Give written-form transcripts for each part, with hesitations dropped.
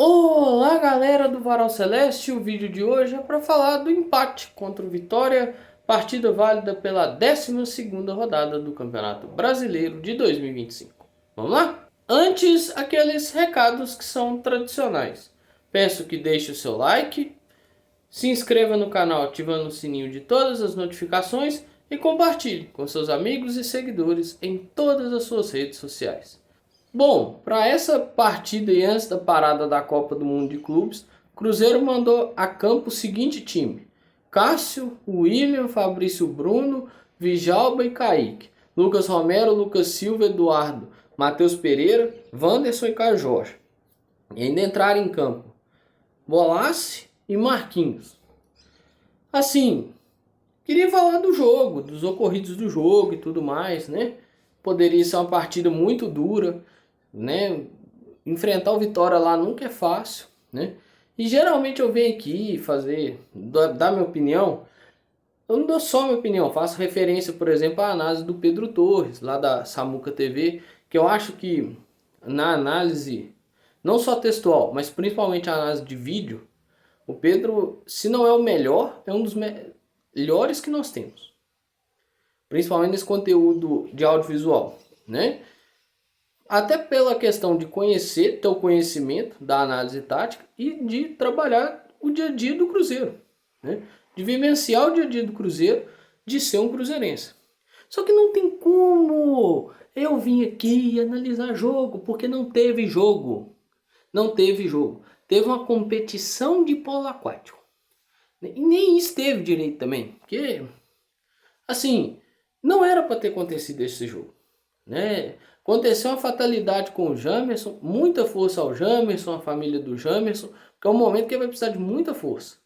Olá galera do Varal Celeste, o vídeo de hoje é para falar do empate contra o Vitória, partida válida pela 12ª rodada do Campeonato Brasileiro de 2025. Vamos lá? Antes, aqueles recados que são tradicionais. Peço que deixe o seu like, se inscreva no canal ativando o sininho de todas as notificações e compartilhe com seus amigos e seguidores em todas as suas redes sociais. Bom, para essa partida e antes da parada da Copa do Mundo de Clubes, Cruzeiro mandou a campo o seguinte time: Cássio, William, Fabrício Bruno, Vijalba e Kaique, Lucas Romero, Lucas Silva, Eduardo, Matheus Pereira, Wanderson e Caio Jorge. E ainda entraram em campo Bolace e Marquinhos. Assim, queria falar do jogo, dos ocorridos do jogo e tudo mais, né? Poderia ser uma partida muito dura, né? Enfrentar o Vitória lá nunca é fácil, né? E geralmente eu venho aqui dar minha opinião. Eu não dou só minha opinião, faço referência, por exemplo, à análise do Pedro Torres, lá da Samuca TV, que eu acho que na análise, não só textual, mas principalmente a análise de vídeo, o Pedro, se não é o melhor, é um dos melhores que nós temos. Principalmente nesse conteúdo de audiovisual, né? Até pela questão de conhecer, ter o conhecimento da análise tática e de trabalhar o dia a dia do Cruzeiro, né? De vivenciar o dia a dia do Cruzeiro, de ser um cruzeirense. Só que não tem como eu vim aqui analisar jogo, porque não teve jogo. Não teve jogo. Teve uma competição de polo aquático. E nem isso teve direito também. Porque, assim, não era para ter acontecido esse jogo, né? Aconteceu uma fatalidade com o Jamerson, muita força ao Jamerson, a família do Jamerson, que é um momento que ele vai precisar de muita força,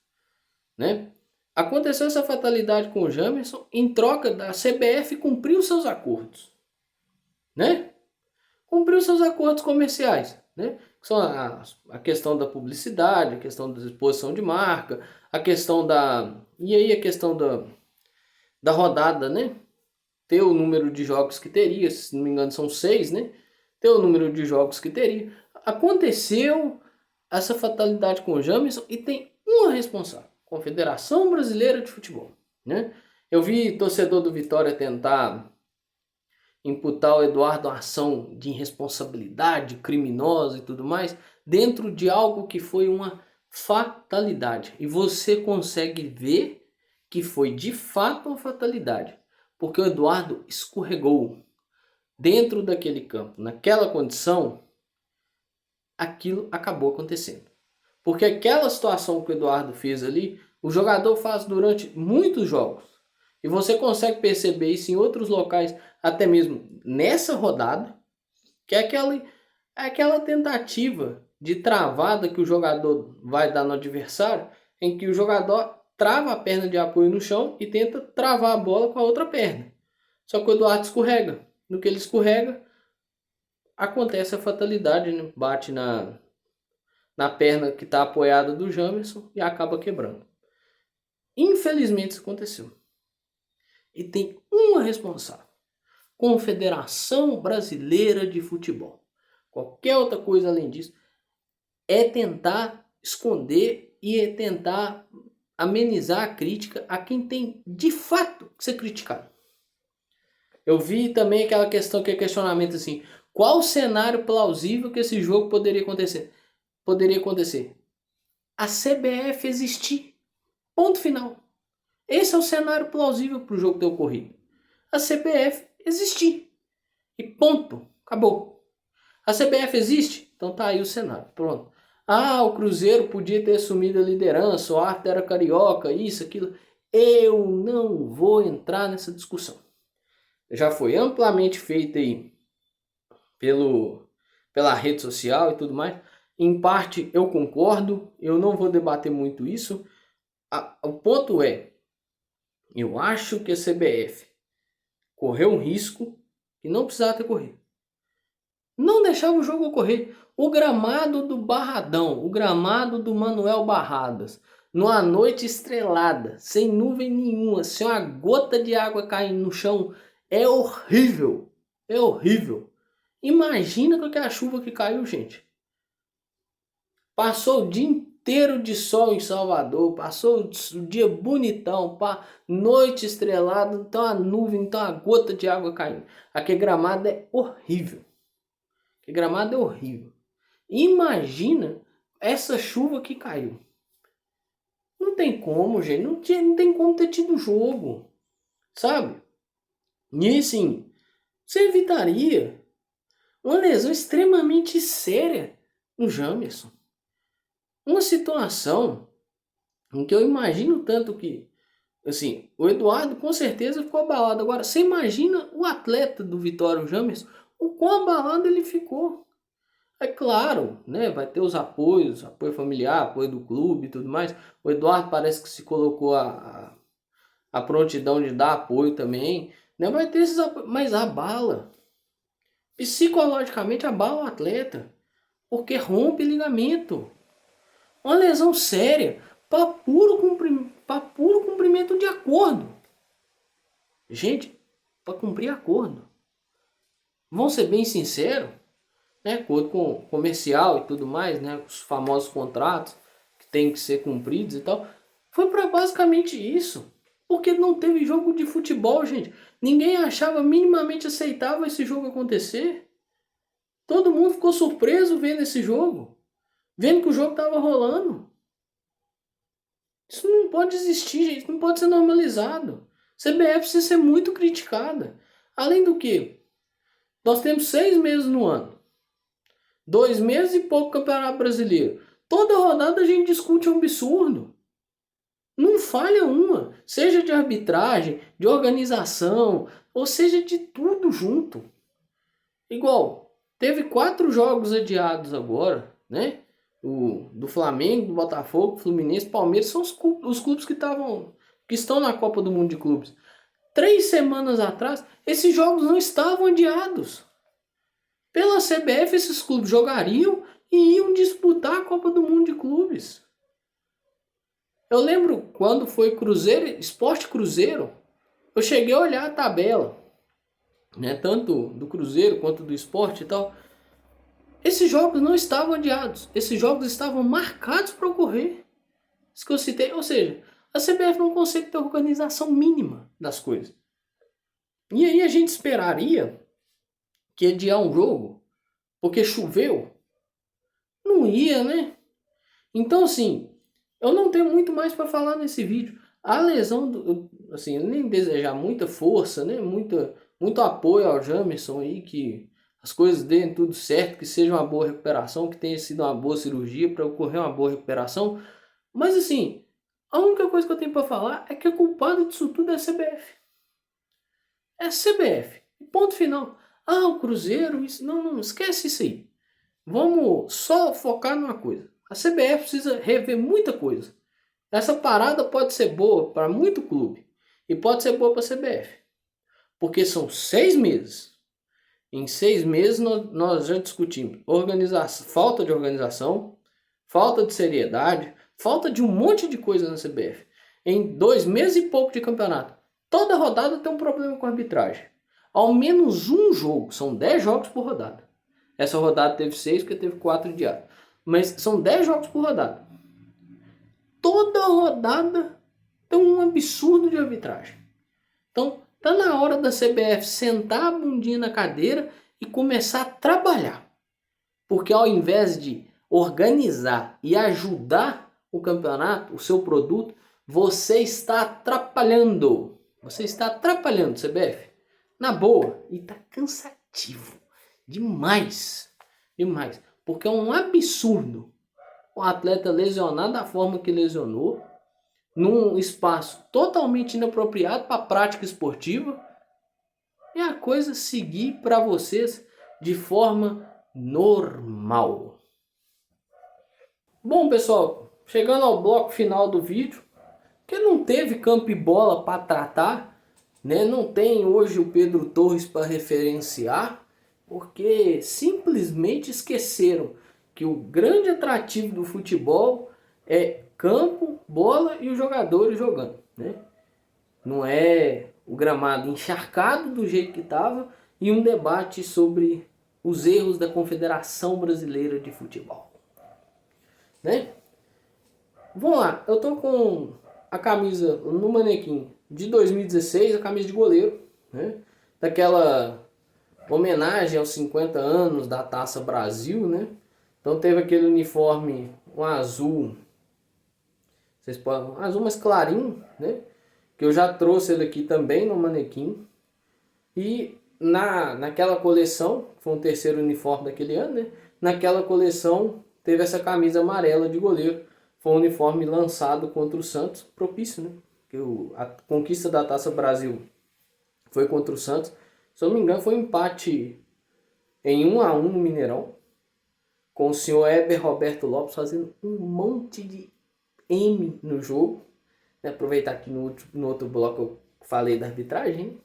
né? Aconteceu essa fatalidade com o Jamerson em troca da CBF cumprir os seus acordos, né? Cumprir os seus acordos comerciais, né? Que são a questão da publicidade, a questão da exposição de marca, a questão da... E aí a questão da rodada, né? Ter o número de jogos que teria, se não me engano são 6, né? Ter o número de jogos que teria. Aconteceu essa fatalidade com o Jamerson e tem uma responsável: Confederação Brasileira de Futebol, né? Eu vi torcedor do Vitória tentar imputar ao Eduardo uma ação de irresponsabilidade criminosa e tudo mais, dentro de algo que foi uma fatalidade. E você consegue ver que foi de fato uma fatalidade, porque o Eduardo escorregou dentro daquele campo, naquela condição. Aquilo acabou acontecendo. Porque aquela situação que o Eduardo fez ali, o jogador faz durante muitos jogos. E você consegue perceber isso em outros locais, até mesmo nessa rodada, que é aquela tentativa de travada que o jogador vai dar no adversário, em que o jogador trava a perna de apoio no chão e tenta travar a bola com a outra perna. Só que o Eduardo escorrega. No que ele escorrega, acontece a fatalidade, né? Bate na perna que está apoiada do Jamerson e acaba quebrando. Infelizmente isso aconteceu. E tem uma responsável: Confederação Brasileira de Futebol. Qualquer outra coisa além disso é tentar esconder e é tentar amenizar a crítica a quem tem de fato que ser criticado. Eu vi também aquela questão, que é questionamento assim: qual o cenário plausível que esse jogo poderia acontecer? Poderia acontecer a CBF existir. Ponto final. Esse é o cenário plausível para o jogo ter ocorrido. A CBF existir. E ponto. Acabou. A CBF existe? Então tá aí o cenário. Pronto. Ah, o Cruzeiro podia ter assumido a liderança, o Arthur era carioca, isso, aquilo. Eu não vou entrar nessa discussão. Já foi amplamente feita aí pela rede social e tudo mais. Em parte eu concordo, eu não vou debater muito isso. O ponto é, eu acho que a CBF correu um risco que não precisava ter corrido. Não deixava o jogo ocorrer. O gramado do Barradão, o gramado do Manuel Barradas, numa noite estrelada, sem nuvem nenhuma, sem uma gota de água caindo no chão, é horrível. É horrível. Imagina com aquela chuva que caiu, gente. Passou o dia inteiro de sol em Salvador, passou o dia bonitão, noite estrelada, então a nuvem, então a gota de água caindo. Aquele gramado é horrível. Aquele gramado é horrível. Imagina essa chuva que caiu. Não tem como, gente. Não tem como ter tido jogo. Sabe? E assim, você evitaria uma lesão extremamente séria no Jamerson. Uma situação em que eu imagino tanto que, assim, o Eduardo com certeza ficou abalado. Agora, você imagina o atleta do Vitória, o Jamerson, o quão abalado ele ficou. É claro, né? Vai ter os apoios, apoio familiar, apoio do clube e tudo mais. O Eduardo parece que se colocou a prontidão de dar apoio também. Né? Vai ter esses apoios, mas abala. Psicologicamente abala o atleta. Porque rompe ligamento. Uma lesão séria para puro cumprimento de acordo. Gente, para cumprir acordo. Vamos ser bem sinceros, né? Acordo com comercial e tudo mais, né? Os famosos contratos que tem que ser cumpridos e tal. Foi para basicamente isso. Porque não teve jogo de futebol, gente. Ninguém achava minimamente aceitável esse jogo acontecer. Todo mundo ficou surpreso vendo esse jogo. Vendo que o jogo estava rolando. Isso não pode existir, gente. Isso não pode ser normalizado. CBF precisa ser muito criticada. Além do que, nós temos 6 meses no ano. 2 meses e pouco Campeonato Brasileiro. Toda rodada a gente discute um absurdo. Não falha uma. Seja de arbitragem, de organização, ou seja de tudo junto. Igual, teve 4 jogos adiados agora, né? Do Flamengo, do Botafogo, Fluminense, Palmeiras, são os clubes que estão na Copa do Mundo de Clubes. 3 semanas atrás, esses jogos não estavam adiados. Pela CBF, esses clubes jogariam e iam disputar a Copa do Mundo de Clubes. Eu lembro quando foi Cruzeiro, Sport Cruzeiro, eu cheguei a olhar a tabela, né, tanto do Cruzeiro quanto do Sport e tal. Esses jogos não estavam adiados, esses jogos estavam marcados para ocorrer. Isso que eu citei, ou seja, a CBF não consegue ter organização mínima das coisas. E aí a gente esperaria que adiar um jogo porque choveu? Não ia, né? Então, assim, eu não tenho muito mais para falar nesse vídeo. A lesão, assim, nem desejar muita força, né? Muito apoio ao Jamerson aí, que as coisas deem tudo certo, que seja uma boa recuperação, que tenha sido uma boa cirurgia para ocorrer uma boa recuperação. Mas, assim, a única coisa que eu tenho para falar é que a culpada disso tudo é a CBF. É a CBF. Ponto final. Ah, o Cruzeiro, isso. Não, esquece isso aí. Vamos só focar numa coisa. A CBF precisa rever muita coisa. Essa parada pode ser boa para muito clube e pode ser boa para a CBF. Porque são 6 meses. Em 6 meses nós já discutimos falta de organização, falta de seriedade, falta de um monte de coisa na CBF. Em 2 meses e pouco de campeonato, toda rodada tem um problema com a arbitragem. Ao menos um jogo, são 10 jogos por rodada. Essa rodada teve 6 porque teve 4 diários. Mas são 10 jogos por rodada. Toda rodada tem um absurdo de arbitragem. Então, tá na hora da CBF sentar a bundinha na cadeira e começar a trabalhar. Porque ao invés de organizar e ajudar o campeonato, o seu produto, você está atrapalhando. Você está atrapalhando, CBF. Na boa. E tá cansativo. Demais. Demais. Porque é um absurdo o atleta lesionar da forma que lesionou, num espaço totalmente inapropriado para a prática esportiva, e a coisa seguir para vocês de forma normal. Bom, pessoal, chegando ao bloco final do vídeo, que não teve campo e bola para tratar, né? Não tem hoje o Pedro Torres para referenciar, porque simplesmente esqueceram que o grande atrativo do futebol é campo, bola e os jogadores jogando, né? Não é o gramado encharcado do jeito que estava e um debate sobre os erros da Confederação Brasileira de Futebol. né? Vamos lá, eu tô com a camisa no manequim de 2016, a camisa de goleiro, né? Daquela homenagem aos 50 anos da Taça Brasil, né? Então teve aquele uniforme, um azul, vocês podem, um azul mais clarinho, né? Que eu já trouxe ele aqui também no manequim. E naquela coleção, que foi o terceiro uniforme daquele ano, né? Naquela coleção teve essa camisa amarela de goleiro. Foi um uniforme lançado contra o Santos, propício, né? Que a conquista da Taça Brasil foi contra o Santos. Se eu não me engano, foi um empate em 1-1 no Mineirão, com o senhor Heber Roberto Lopes fazendo um monte de M no jogo. Aproveitar que no outro bloco eu falei da arbitragem,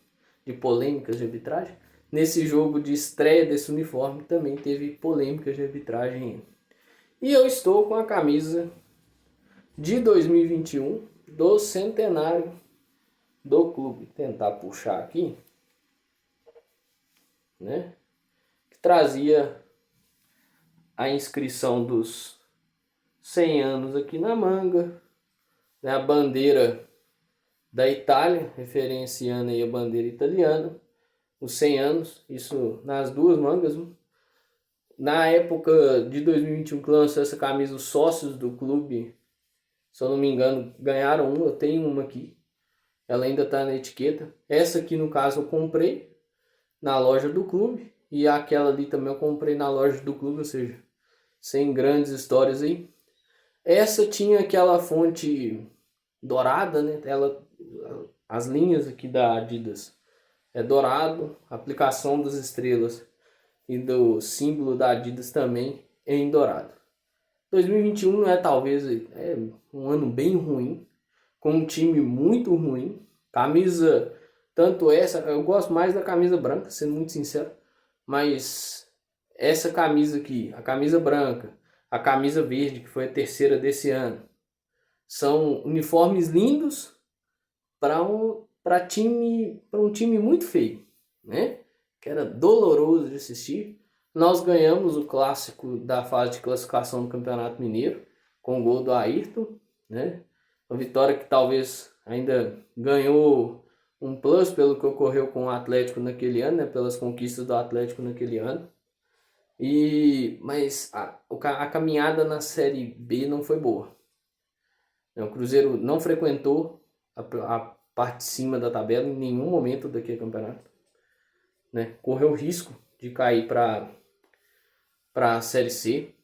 de polêmicas de arbitragem. Nesse jogo de estreia desse uniforme também teve polêmicas de arbitragem. E eu estou com a camisa de 2021 do centenário do clube. Tentar puxar aqui, né? Que trazia a inscrição dos 100 anos aqui na manga, né? A bandeira da Itália, referenciando aí a bandeira italiana, os 100 anos, isso nas duas mangas. Na época de 2021 que lançou essa camisa, os sócios do clube, se eu não me engano, ganharam uma, eu tenho uma aqui, ela ainda está na etiqueta. Essa aqui no caso eu comprei na loja do clube, e aquela ali também eu comprei na loja do clube, ou seja, sem grandes histórias aí. Essa tinha aquela fonte dourada, né? As linhas aqui da Adidas é dourado, a aplicação das estrelas e do símbolo da Adidas também é em dourado. 2021 não é talvez um ano bem ruim, com um time muito ruim. Camisa, tanto essa, eu gosto mais da camisa branca, sendo muito sincero, mas essa camisa aqui, a camisa branca, a camisa verde, que foi a terceira desse ano, são uniformes lindos para um time muito feio, né? Que era doloroso de assistir. Nós ganhamos o clássico da fase de classificação do Campeonato Mineiro com o gol do Ayrton, né? Uma vitória que talvez ainda ganhou um plus pelo que ocorreu com o Atlético naquele ano, né? Pelas conquistas do Atlético naquele ano. Mas a caminhada na Série B não foi boa. O Cruzeiro não frequentou a parte de cima da tabela em nenhum momento daquele campeonato, né? Correu o risco de cair para a Série C.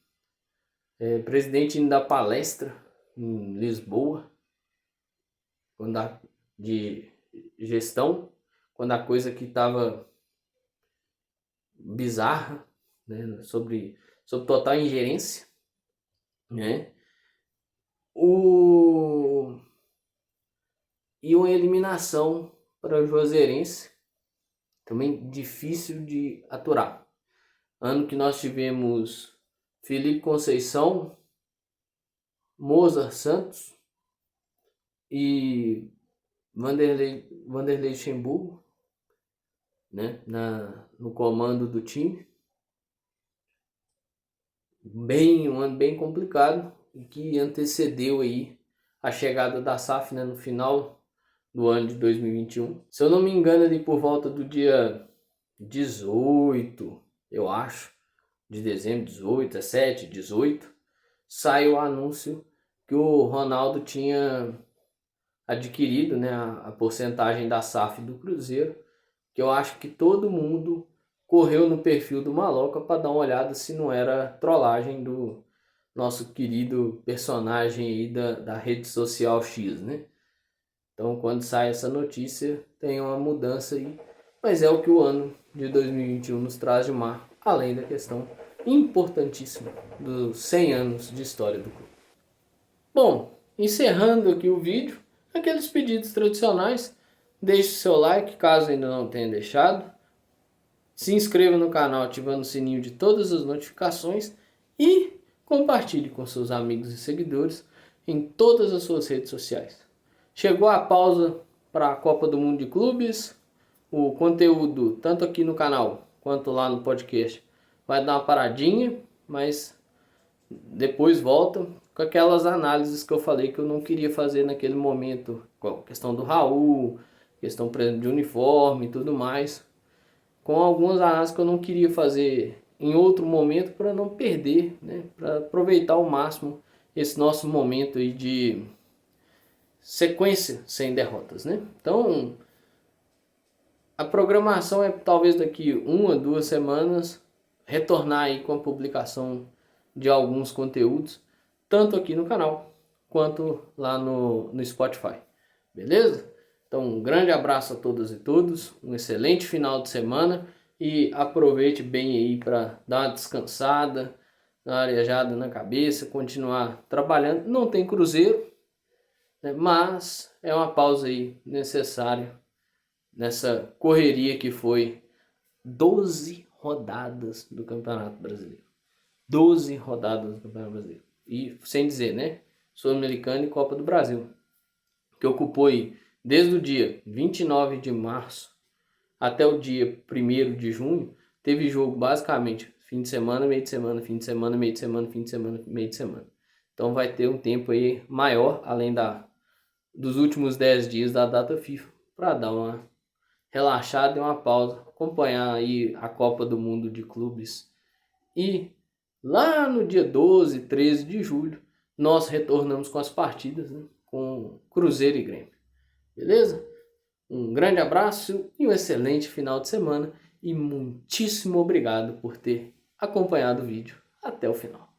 Presidente indo dar palestra em Lisboa, de gestão, quando a coisa que estava bizarra, né? sobre total ingerência, né? E uma eliminação para o Juazeirense, também difícil de aturar. Ano que nós tivemos Felipe Conceição, Mozart Santos e Vanderlei Luxemburgo, né, no comando do time. Um ano bem complicado, e que antecedeu aí a chegada da SAF, né, no final do ano de 2021. Se eu não me engano, ali por volta do dia 18, eu acho, de dezembro, 18, 17, 18, saiu o anúncio que o Ronaldo tinha adquirido, né, a porcentagem da SAF do Cruzeiro, que eu acho que todo mundo correu no perfil do Maloca para dar uma olhada se não era trollagem do nosso querido personagem aí da rede social X, né? Então, quando sai essa notícia, tem uma mudança aí, mas é o que o ano de 2021 nos traz de mar, além da questão importantíssima dos 100 anos de história do clube. Bom, encerrando aqui o vídeo, aqueles pedidos tradicionais, deixe o seu like caso ainda não tenha deixado, se inscreva no canal ativando o sininho de todas as notificações e compartilhe com seus amigos e seguidores em todas as suas redes sociais. Chegou a pausa para a Copa do Mundo de Clubes, o conteúdo tanto aqui no canal quanto lá no podcast vai dar uma paradinha, mas depois volta. com aquelas análises que eu falei que eu não queria fazer naquele momento, com a questão do Raul, questão, por exemplo, de uniforme e tudo mais, com algumas análises que eu não queria fazer em outro momento para não perder, né, para aproveitar ao máximo esse nosso momento aí de sequência sem derrotas, né? Então, a programação é talvez daqui 1 a 2 semanas retornar aí com a publicação de alguns conteúdos, tanto aqui no canal quanto lá no Spotify, beleza? Então um grande abraço a todas e todos, um excelente final de semana e aproveite bem aí para dar uma descansada, dar uma arejada na cabeça, continuar trabalhando. Não tem cruzeiro, né, mas é uma pausa aí necessária nessa correria que foi 12 rodadas do Campeonato Brasileiro. 12 rodadas do Campeonato Brasileiro. E sem dizer, né? Sul-Americana e Copa do Brasil. Que ocupou aí desde o dia 29 de março até o dia 1º de junho. Teve jogo basicamente fim de semana, meio de semana, fim de semana, meio de semana, fim de semana, meio de semana. Então vai ter um tempo aí maior, além dos últimos 10 dias da data FIFA, para dar uma relaxada e uma pausa, acompanhar aí a Copa do Mundo de Clubes. E lá no dia 12, 13 de julho, nós retornamos com as partidas, né, com Cruzeiro e Grêmio. Beleza? Um grande abraço e um excelente final de semana. E muitíssimo obrigado por ter acompanhado o vídeo até o final.